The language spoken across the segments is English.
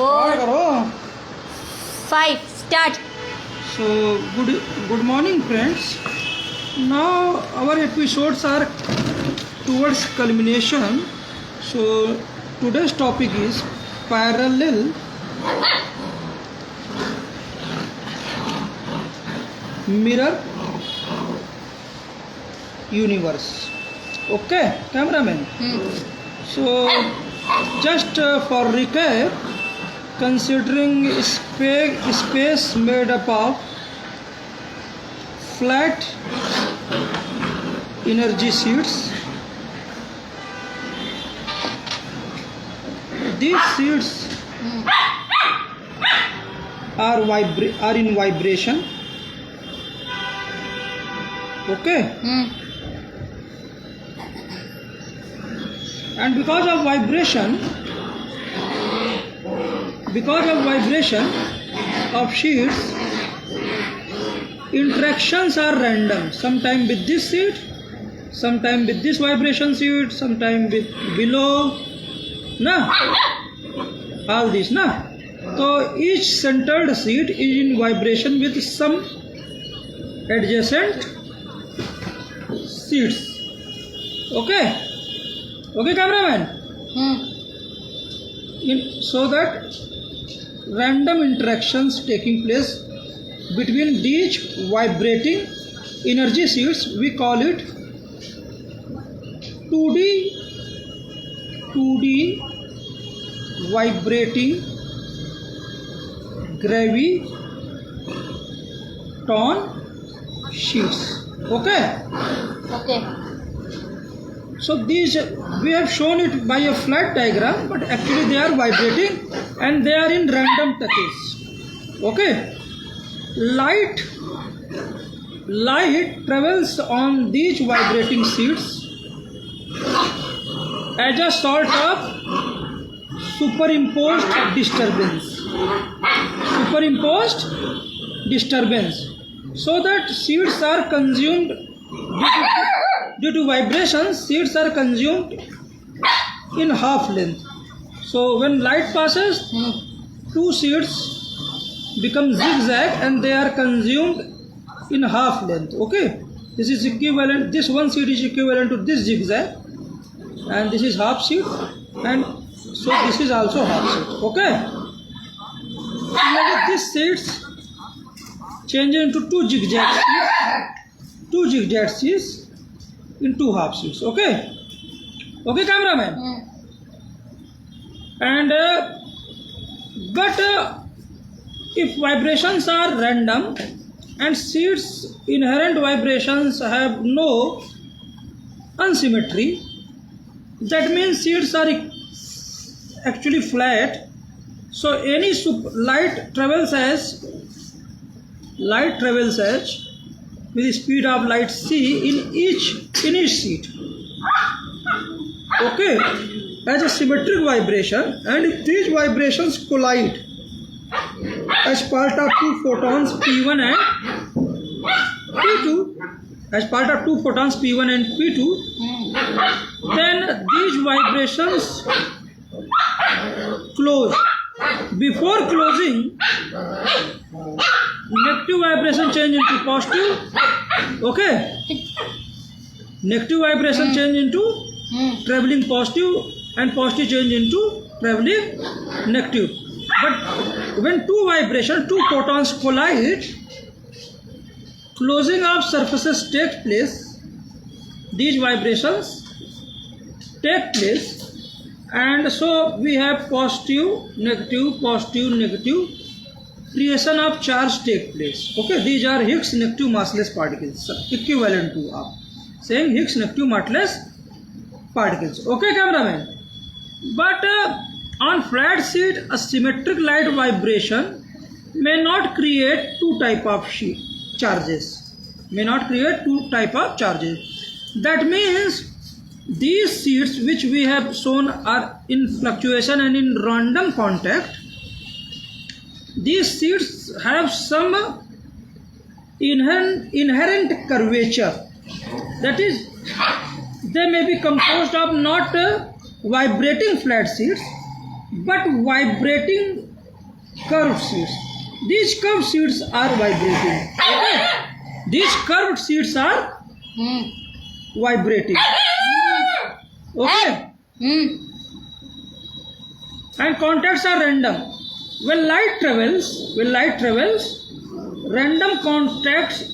4, करो 5. Start. So good morning friends. Now our episodes are towards culmination. So today's topic is parallel mirror universe. Okay, cameraman. So just for recap, considering space made up of flat energy sheets, these sheets are in vibration. Okay, and because of vibration of sheets, interactions are random. Sometimes with this sheet, sometimes with this vibration sheet, sometimes with below, na all this, na. So each centered sheet is in vibration with some adjacent sheets. Okay, cameraman. So that random interactions taking place between these vibrating energy sheets, we call it 2D vibrating graviton sheets. Okay. So these we have shown it by a flat diagram, but actually they are vibrating and they are in random touches. Okay. Light travels on these vibrating sheets as a sort of superimposed disturbance, so that sheets are consumed due to vibrations. Sheets are consumed in half length. So when light passes, two sheets become zigzag and they are consumed in half length. Okay, this is equivalent, this one sheet is equivalent to this zigzag, and this is half sheet, and so this is also half sheet. Okay, and this sheets change into two zigzag sheets in two half sheets. Okay, cameraman. And but if vibrations are random and sheets inherent vibrations have no unsymmetry, that means sheets are actually flat. So any light travels as with the speed of light c in each sheet. Okay, as a symmetric vibration, and if these vibrations collide as part of two photons P1 and P2, then these vibrations close. Before closing, negative vibration change into positive. Okay, negative vibration change into traveling positive, and positive change into traveling negative. But when two photons collide, closing of surfaces takes place. These vibrations take place, and so we have positive, negative, creation of charge take place. Okay, these are Higgs negative massless particles, equivalent to saying Higgs negative massless particles. Okay, cameraman. But on flat sheet, a symmetric light vibration may not create two type of charges. That means these sheets which we have shown are in fluctuation and in random contact. These sheets have some inherent curvature. That is, they may be composed of not vibrating flat sheets, but vibrating curved seeds. These curved seeds are vibrating. Okay? These curved seeds are Hmm. vibrating. Okay? And contacts are random. When light travels, random contacts,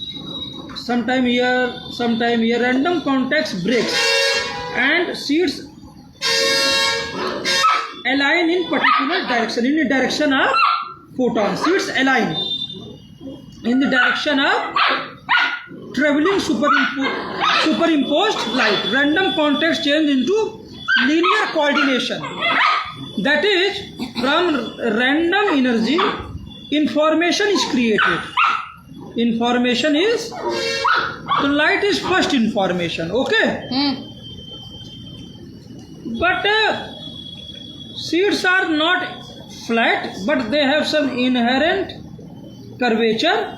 sometime here, random contacts breaks, and seeds align in particular direction, in the direction of photons. Seeds align in the direction of traveling superimposed light. Random contacts change into linear coordination. That is, from random energy, information is created. Information is, so light is first information, okay? But seeds are not flat, but they have some inherent curvature.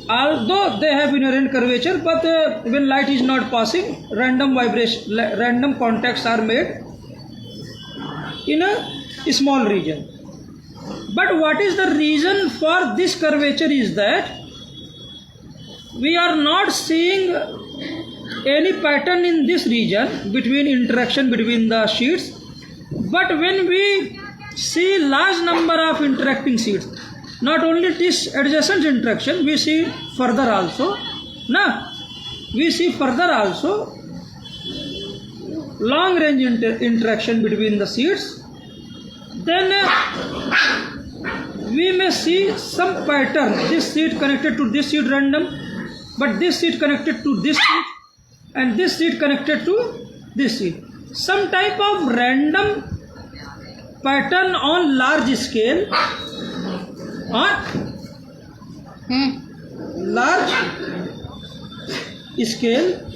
Although they have inherent curvature, but when light is not passing, random contacts are made in a small region. But what is the reason for this curvature is that we are not seeing any pattern in this region between interaction between the sheets. But when we see large number of interacting sheets, not only this adjacent interaction, we see further also. We see further also long range interaction between the sheets. Then we may see some pattern. This sheet connected to this sheet random, but this sheet connected to this sheet, and this sheet connected to this sheet. Some type of random pattern on large scale, large scale,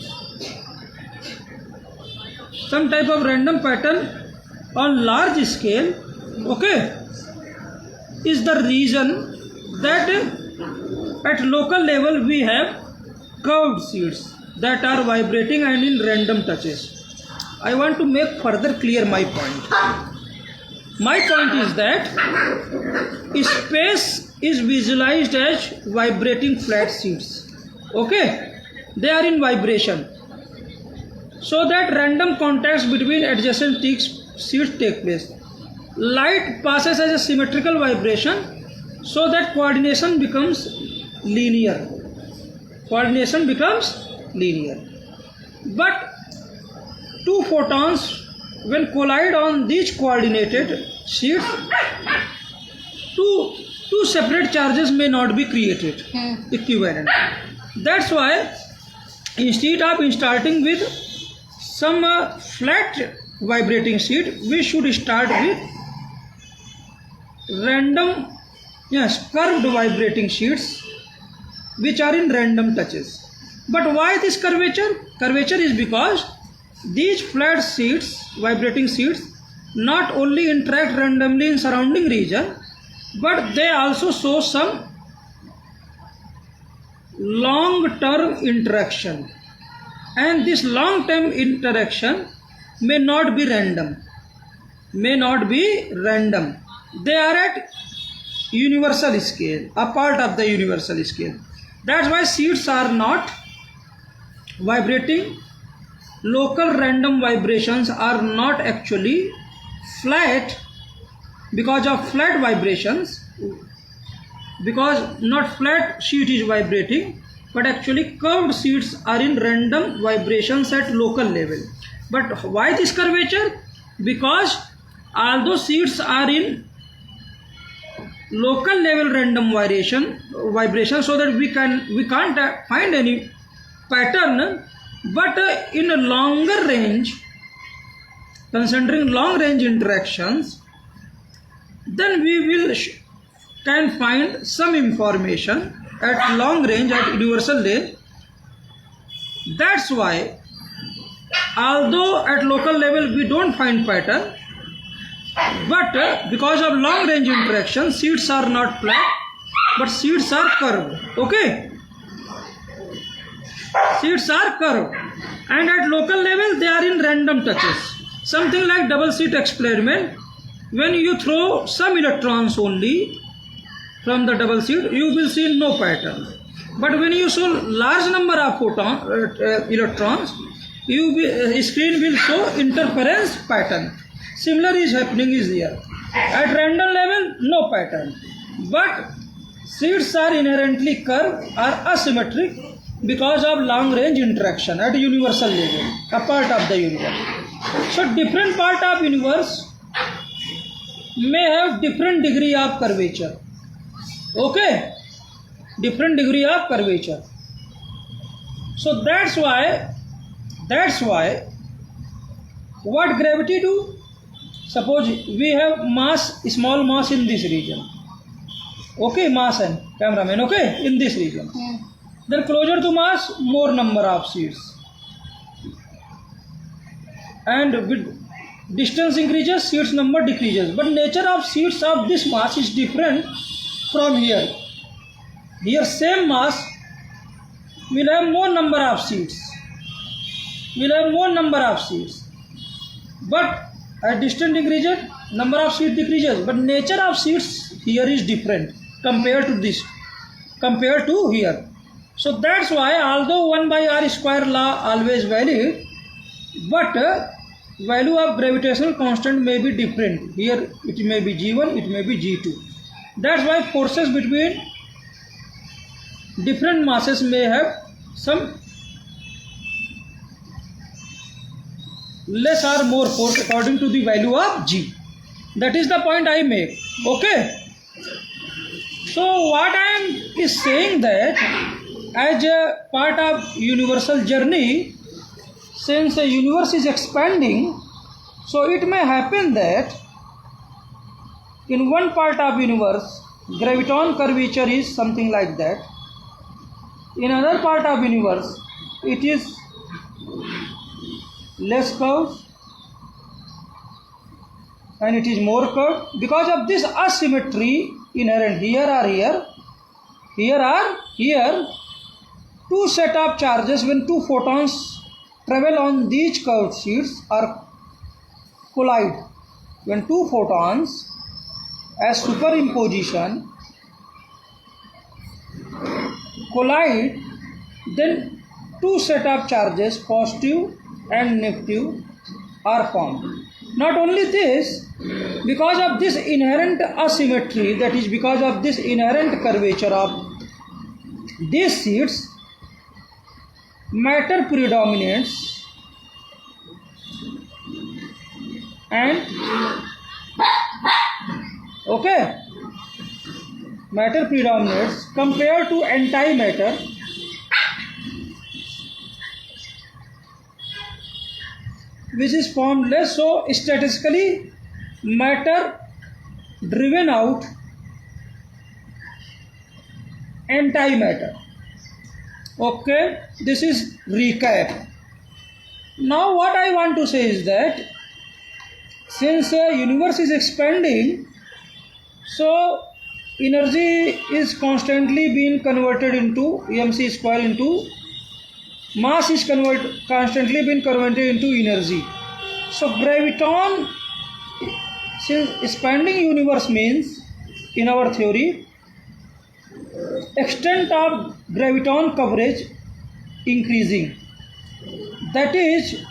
some type of random pattern on large scale, okay, is the reason that at local level we have curved seeds that are vibrating and in random touches. I want to make further clear my point. My point is that space is visualized as vibrating flat seeds. Okay? They are in vibration. So that random contacts between adjacent seeds take place. Light passes as a symmetrical vibration, so that coordination becomes linear. Coordination becomes linear. But two photons, when collide on these coordinated sheets, two separate charges may not be created, equivalent. That's why instead of starting with some flat vibrating sheet, we should start with curved vibrating sheets which are in random touches. But why this curvature? Curvature is because these flat sheets, vibrating sheets, not only interact randomly in surrounding region, but they also show some long-term interaction. And this long-term interaction may not be random. They are at universal scale, a part of the universal scale. That's why seeds are not vibrating. Local random vibrations are not actually flat because of flat vibrations, because not flat sheet is vibrating, but actually curved sheets are in random vibrations at local level. But why this curvature? Because although sheets are in local level random vibration, so that we can't find any pattern, but in a longer range, considering long range interactions, then we can find some information at long range, at universal range. That's why, although at local level we don't find pattern, but because of long range interaction, seeds are not flat, but seeds are curved. Okay? Seeds are curved, and at local level they are in random touches. Something like double slit experiment, when you throw some electrons only from the double slit, you will see no pattern. But when you show large number of electrons, screen will show interference pattern. Similar is happening is here. At random level, no pattern. But seeds are inherently curved or asymmetric because of long range interaction at universal level, a part of the universe. So different part of universe may have different degree of curvature. Okay? Different degree of curvature. So that's why what gravity do? Suppose we have mass, small mass in this region. Okay, mass and cameraman, okay, in this region. Yeah. Then closer to mass, more number of seeds. And with distance increases, seeds number decreases. But nature of seeds of this mass is different from here. Here same mass will have more number of seeds. But at distance increases, number of seeds decreases. But nature of seeds here is different compared to here. So that's why although 1 by r square law always valid, but value of gravitational constant may be different. Here it may be G1, it may be G2. That's why forces between different masses may have some less or more force according to the value of G. That is the point I make. Okay. So what I am is saying that as a part of universal journey, since the universe is expanding, so it may happen that in one part of universe graviton curvature is something like that. In another part of universe it is less curved and it is more curved. Because of this asymmetry inherent here are two set of charges. When two photons travel on these curved sheets or collide, when two photons as superimposition collide, then two set of charges, positive and negative, are formed. Not only this, because of this inherent asymmetry, that is because of this inherent curvature of these sheets, matter predominates and matter predominates compared to antimatter, which is formed less. So statistically matter driven out antimatter. Okay, this is recap. Now what I want to say is that since the universe is expanding, so energy is constantly being converted into mc square into mass is constantly being converted into energy. So graviton, since expanding universe means in our theory extent of graviton coverage increasing, that is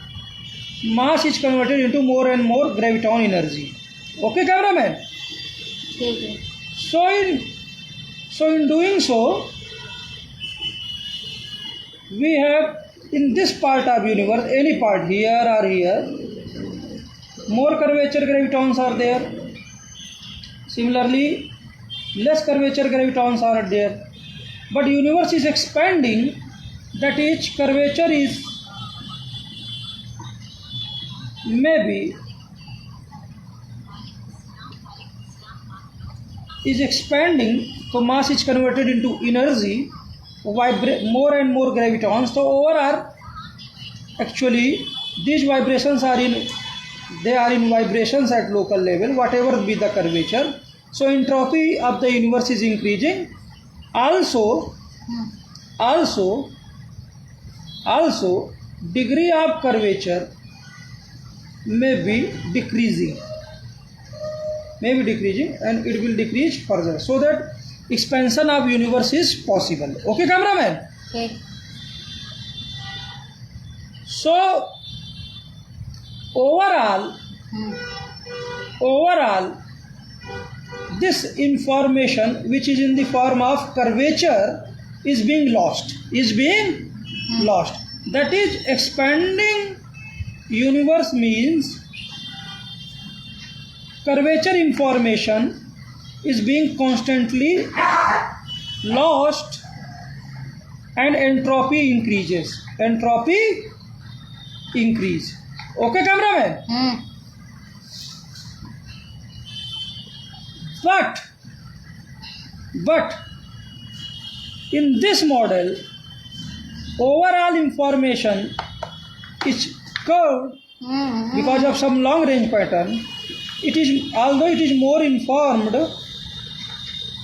mass is converted into more and more graviton energy. Okay, cameraman? Okay. So in doing so, we have in this part of universe, any part here or here, more curvature gravitons are there. Similarly, less curvature gravitons are there. But universe is expanding, that each curvature is maybe is expanding, so mass is converted into energy, more and more gravitons. So overall, actually these vibrations are in vibrations at local level, whatever be the curvature. So entropy of the universe is increasing. Also degree of curvature may be decreasing. may be decreasing, and it will decrease further, so that expansion of universe is possible. Okay, cameraman? Okay. So overall, this information which is in the form of curvature is being lost. That is, expanding universe means curvature information is being constantly lost, and entropy increases. Okay, cameraman? But in this model, overall information is curved because of some long range pattern. Although it is more informed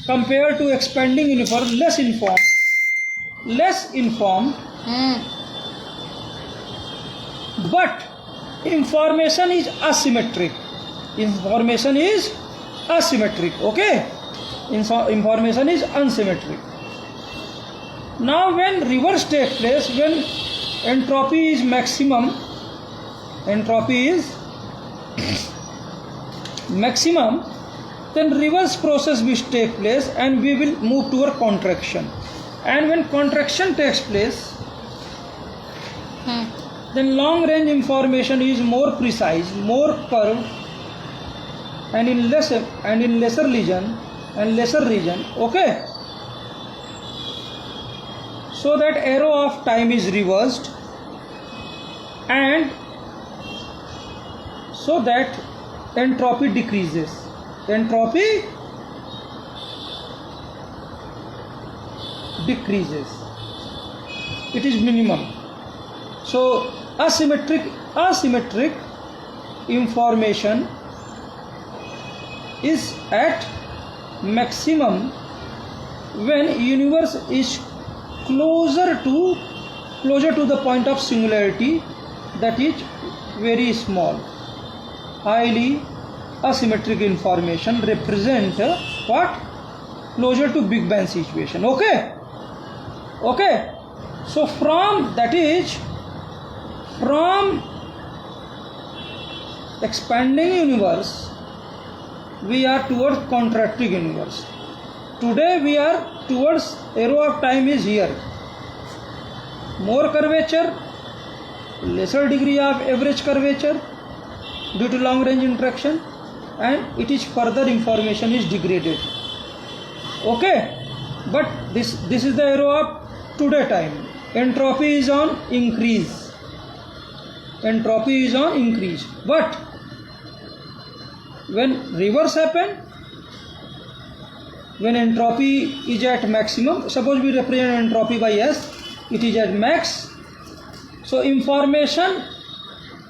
compared to expanding universe, less informed, but information is asymmetric. Okay? Information is unsymmetric. Now when reverse takes place, when entropy is maximum, then reverse process will take place and we will move toward contraction. And when contraction takes place, then long range information is more precise, more curved, and in lesser region. Okay, so that arrow of time is reversed, and so that entropy decreases. It is minimum. So asymmetric information is at maximum when universe is closer to the point of singularity, that is very small. Highly asymmetric information represent what? Closer to Big Bang situation. Okay. So from expanding universe, we are towards contracting universe. Today we are towards arrow of time is here. More curvature, lesser degree of average curvature due to long range interaction, and it is further information is degraded. Okay, but this is the arrow of today time. Entropy is on increase. But when reverse happen, when entropy is at maximum, suppose we represent entropy by S, it is at max. So information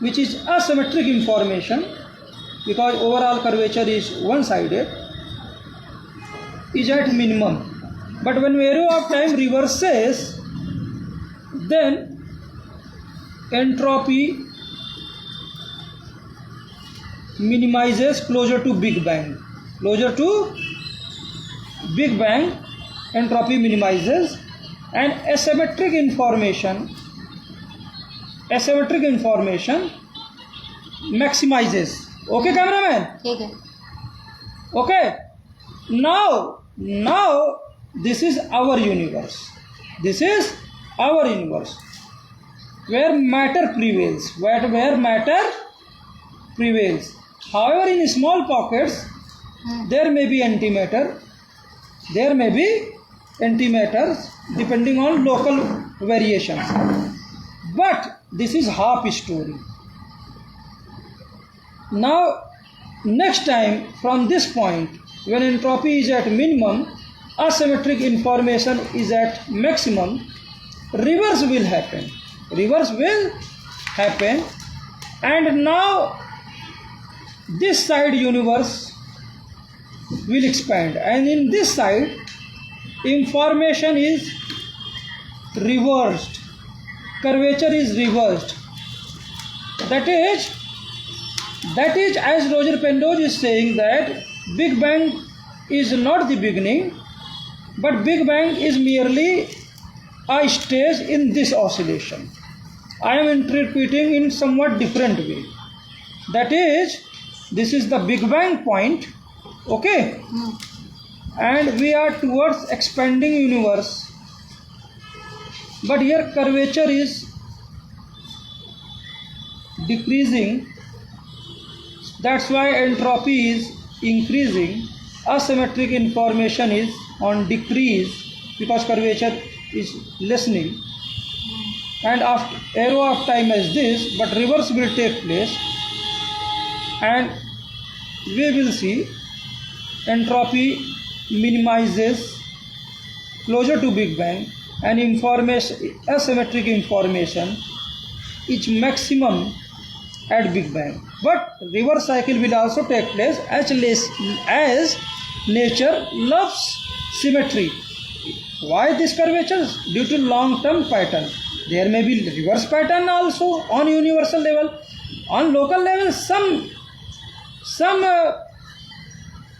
which is asymmetric information, because overall curvature is one-sided, is at minimum. But when arrow of time reverses, then entropy minimizes closer to Big Bang. Entropy minimizes, and asymmetric information maximizes. Okay, cameraman? Okay. Now this is our universe. Where matter prevails. However, in small pockets, there may be antimatter. Depending on local variations. But this is half story. Now, next time from this point, when entropy is at minimum, asymmetric information is at maximum, reverse will happen. And now this side universe will expand, and in this side information is reversed, curvature is reversed. That is, as Roger Penrose is saying, that Big Bang is not the beginning, but Big Bang is merely a stage in this oscillation. I am interpreting in somewhat different way. That is, this is the Big Bang point, okay? And we are towards expanding universe. But here curvature is decreasing. That's why entropy is increasing. Asymmetric information is on decrease because curvature is lessening. And after arrow of time is this, but reverse will take place, and we will see entropy minimizes closer to Big Bang, and asymmetric information is maximum at Big Bang. But reverse cycle will also take place as nature loves symmetry. Why this curvature? Due to long-term pattern. There may be reverse pattern also on universal level. On local level, some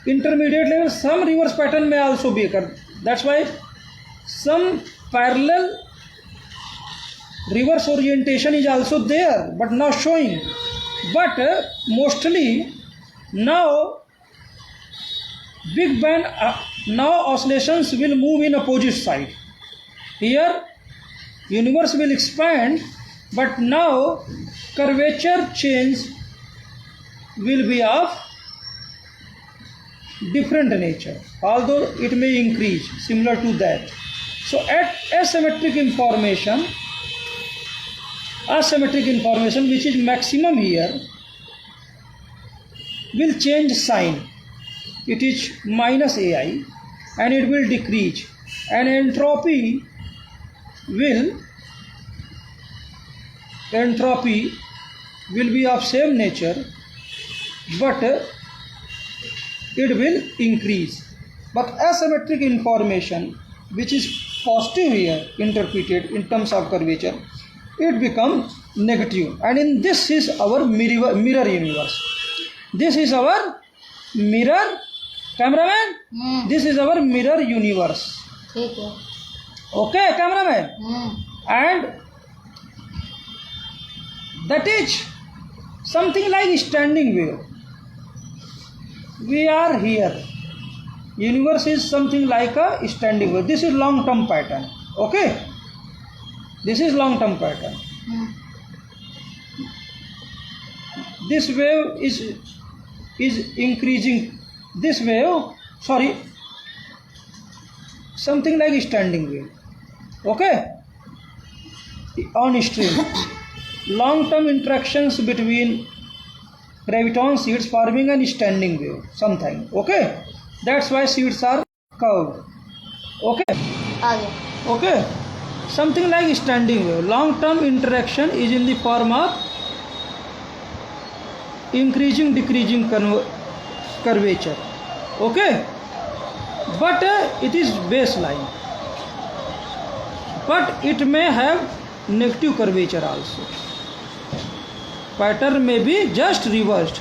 intermediate level, some reverse pattern may also be occurred. That's why some parallel reverse orientation is also there, but not showing. But mostly now Big Bang, now oscillations will move in opposite side. Here universe will expand, but now curvature change will be of different nature, although it may increase similar to that. So at asymmetric information which is maximum here will change sign. It is minus AI and it will decrease, and entropy will be of same nature, but it will increase. But asymmetric information which is positive here interpreted in terms of curvature, it becomes negative, and in this is our mirror universe. This is our mirror, cameraman. This is our mirror universe. Okay, cameraman. And that is something like standing wave. We are here. Universe is something like a standing wave. This is long-term pattern. Okay. This is long-term pattern. This wave is increasing. This wave, something like standing wave. Okay. On stream. Long-term interactions between graviton seeds forming a standing wave sometime. Okay. That's why seeds are curved. Okay. Okay. Something like standing wave. Long-term interaction is in the form of increasing, decreasing curvature. Okay. But it is baseline. But it may have negative curvature also. Pattern may be just reversed.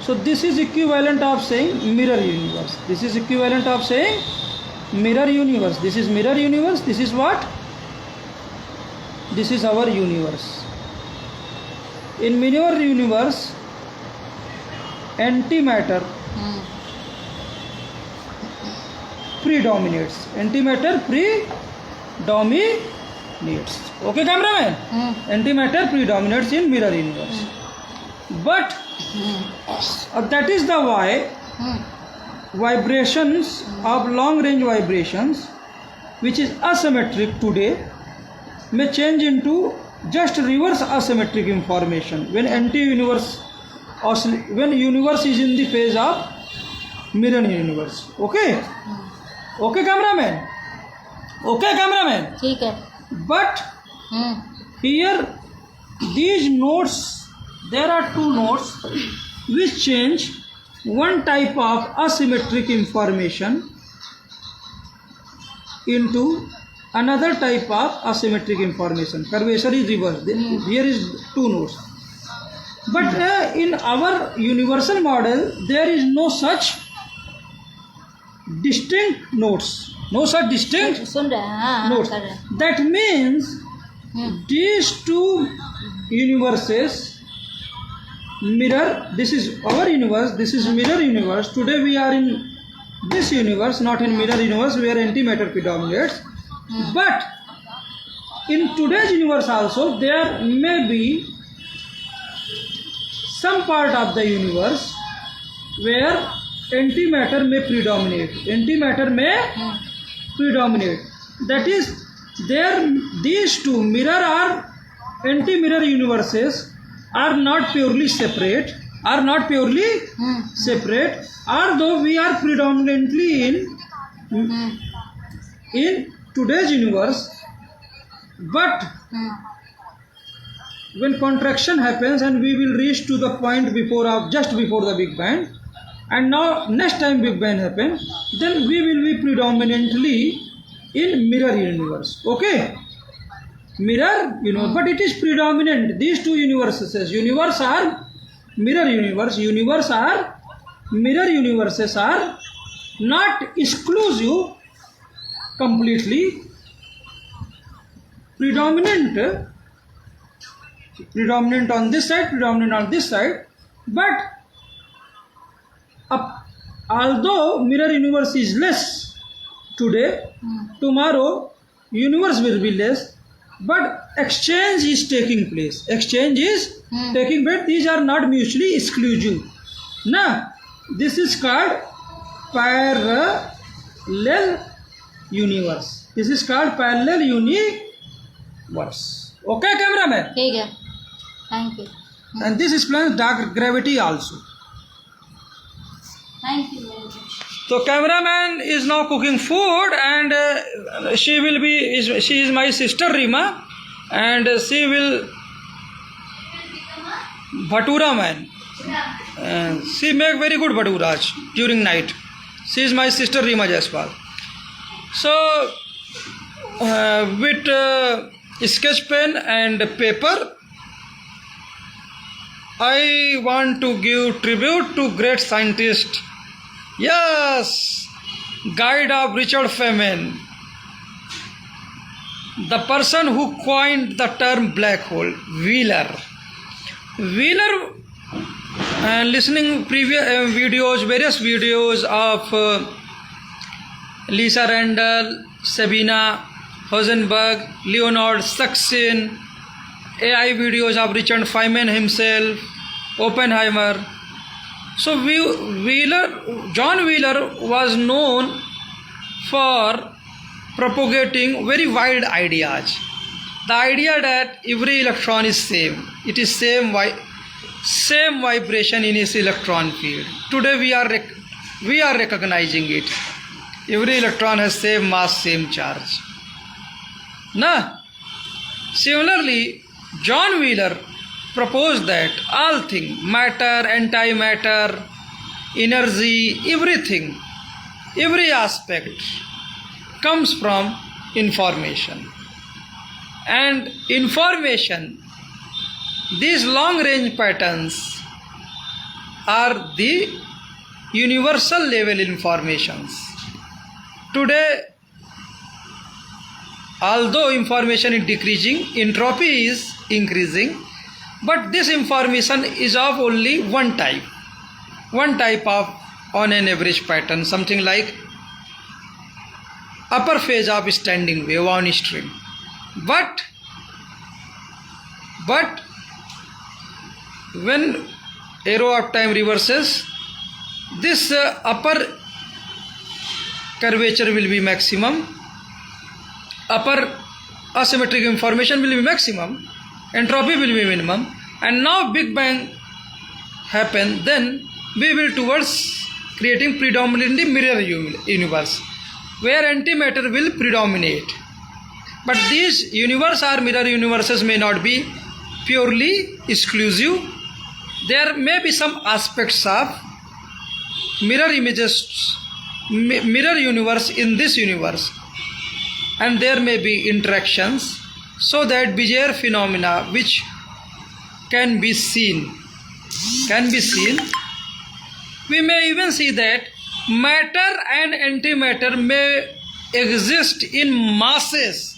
So this is equivalent of saying mirror universe. This is equivalent of saying mirror universe. This is mirror universe. This is what? This is our universe. In mirror universe, antimatter predominates. Antimatter predominates. Okay, cameraman? Antimatter predominates in mirror universe. But that is the why vibrations of long range vibrations, which is asymmetric today, may change into just reverse asymmetric information when universe is in the phase of mirror universe. Okay. Okay, cameraman. Okay, cameraman. Okay. But here these nodes, there are two nodes which change one type of asymmetric information into another type of asymmetric information. Curvature is reversed. Here is two nodes. But in our universal model, there is no such distinct notes. Notes are distinct सुन रहे हैं हाँ notes. कर रहे हैं That means these two universes mirror. This is our universe, this is mirror universe. Today we are in this universe, not in mirror universe where antimatter predominates. But in today's universe also there may be some part of the universe where antimatter may predominate. Antimatter may predominate. That is, there these two mirror or anti-mirror universes are not purely separate. Separate. Although we are predominantly in today's universe, but when contraction happens and we will reach to the point just before the Big Bang, and now next time Big Bang happen, then we will be predominantly in mirror universe. Okay, mirror universe, but it is predominant. These two universes, universe are mirror universe. Mirror universes are not exclusive completely. Predominant on this side, predominant on this side, but although mirror universe is less today, tomorrow universe will be less, but exchange is taking place. These are not mutually exclusive. Now, this is called parallel universe. Okay, cameraman? ठीक है thank you And this explains dark gravity also. Thank you very much So cameraman is now cooking food, and she is my sister Rima, and she will bhatura man. She make very good bhaturas during night. She is my sister Rima Jaspal. So with sketch pen and paper, I want to give tribute to great scientist. Yes, guide of Richard Feynman, the person who coined the term black hole, Wheeler, listening previous various videos of Lisa Randall, Sabina Heisenberg, Leonard Susskind, AI videos of Richard Feynman himself, Oppenheimer. So John Wheeler was known for propagating very wild ideas. The idea that every electron is same. It is same vibration in its electron field. Today we are recognizing it. Every electron has same mass, same charge. Now, similarly, John Wheeler proposed that all things, matter, antimatter, energy, everything, every aspect comes from information. And information, these long range patterns are the universal level informations. Today, although information is decreasing, entropy is increasing, but this information is of only one type of on an average pattern, something like upper phase of standing wave on string. But when arrow of time reverses, this upper curvature will be maximum, upper asymmetric information will be maximum, entropy will be minimum, and now Big Bang happen, then we will towards creating predominantly mirror universe where antimatter will predominate. But these universe or mirror universes may not be purely exclusive. There may be some aspects of mirror universe in this universe, and there may be interactions, so that bizarre phenomena which can be seen. We may even see that matter and antimatter may exist in masses.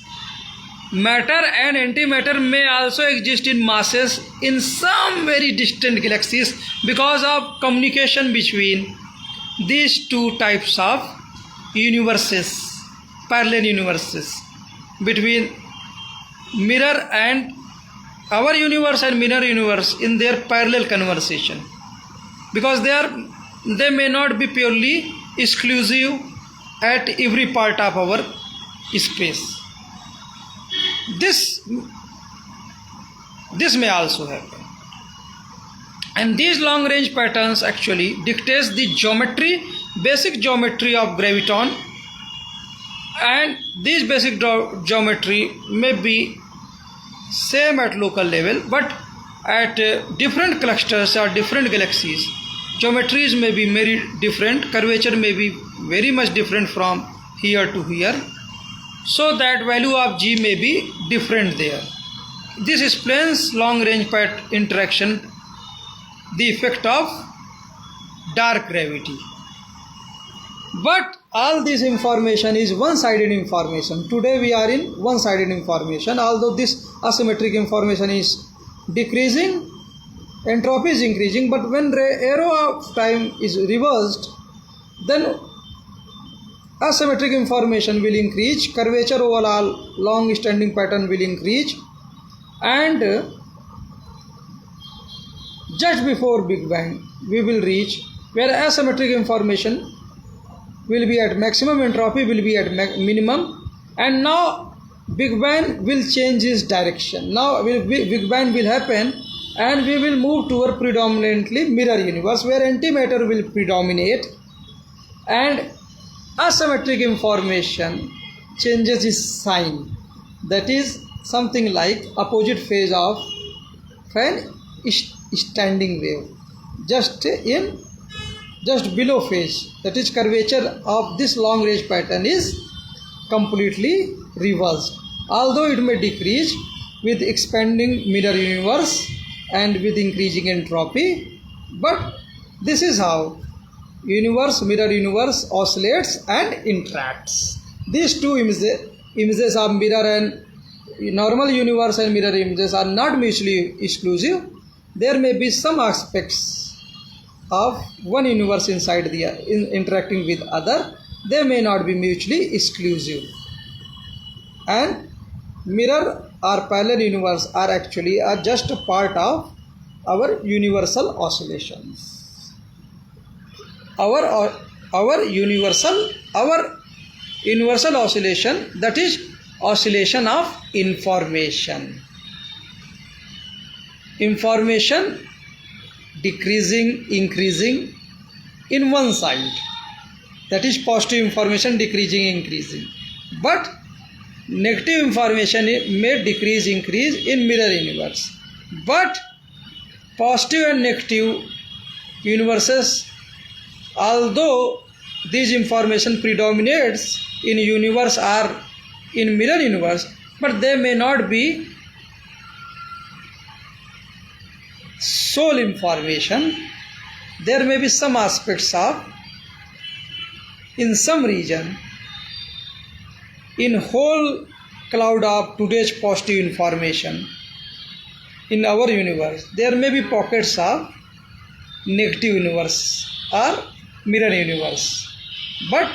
Matter and antimatter may also exist in masses in some very distant galaxies because of communication between these two types of universes, parallel universes, between mirror and our universe and mirror universe in their parallel conversation, because they may not be purely exclusive at every part of our space. This may also happen. And these long range patterns actually dictates the geometry, basic geometry of graviton, and this basic geometry may be same at local level, but at different clusters or different galaxies, geometries may be very different, curvature may be very much different from here to here, so that value of G may be different there. This explains long range interaction, the effect of dark gravity. But all this information is one-sided information. Today we are in one-sided information. Although this asymmetric information is decreasing, entropy is increasing, but when arrow of time is reversed, then asymmetric information will increase, curvature overall long standing pattern will increase, and just before Big Bang we will reach where asymmetric information will be at maximum, entropy will be at minimum, and now Big Bang will change its direction. Now Big Bang will happen and we will move toward predominantly mirror universe where antimatter will predominate, and asymmetric information changes its sign. That is something like opposite phase of an standing wave, just below phase. That is curvature of this long range pattern is completely reversed. Although it may decrease with expanding mirror universe and with increasing entropy, but this is how mirror universe oscillates and interacts. These two images of mirror and normal universe and mirror images are not mutually exclusive. There may be some aspects of one universe inside the interacting with other. They may not be mutually exclusive. And mirror or parallel universe are actually just a part of our universal oscillations. Our universal oscillation, that is oscillation of information. Information decreasing, increasing in one side, that is positive information decreasing, increasing, but negative information may decrease, increase in mirror universe. But positive and negative universes, although this information predominates in universe or in mirror universe, but they may not be sole information. There may be some aspects of, in some region, in whole cloud of today's positive information in our universe, there may be pockets of negative universe or mirror universe. But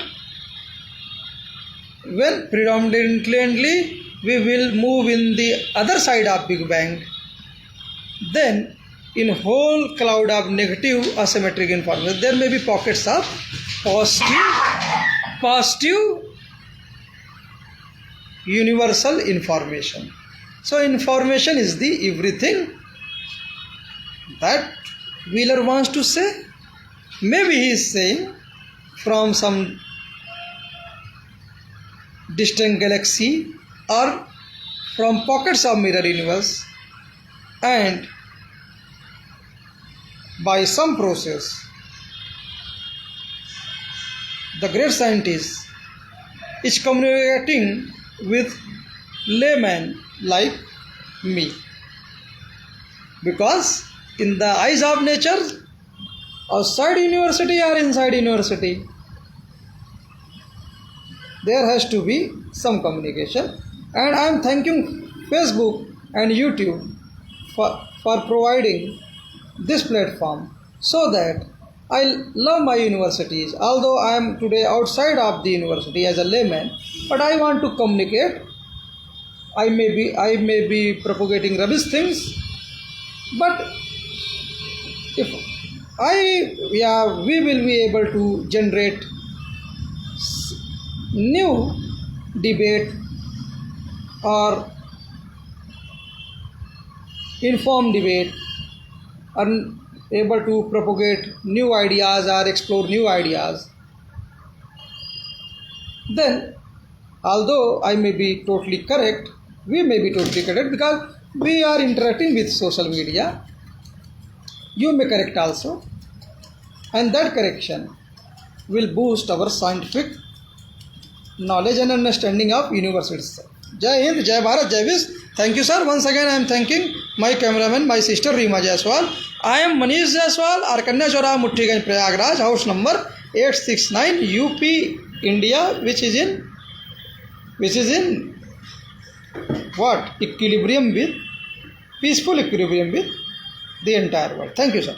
when predominantly we will move in the other side of Big Bang, then in whole cloud of negative asymmetric information, there may be pockets of positive universal information. So information is the everything that Wheeler wants to say. Maybe he is saying from some distant galaxy or from pockets of mirror universe, and by some process the great scientist is communicating with layman like me, because in the eyes of nature, outside university or inside university, there has to be some communication, and I am thanking Facebook and YouTube for providing this platform, so that I love my universities. Although I am today outside of the university as a layman, but I want to communicate. I may be propagating rubbish things, but if we will be able to generate new debate or informed debate, or able to propagate new ideas or explore new ideas, then although I may be totally correct, we may be totally correct, because we are interacting with social media. You may correct also, and that correction will boost our scientific knowledge and understanding of universe itself. Jai Hind, Jai Bharat, Jai Vish. Thank you, sir. Once again, I am thanking my cameraman, my sister Reema Jaiswal. I am Manish Jaiswal, Arkanya Chora, Muttiganj, Prayagraj, house number 869, UP, India, which is in what? Equilibrium with, peaceful equilibrium with the entire world. Thank you, sir.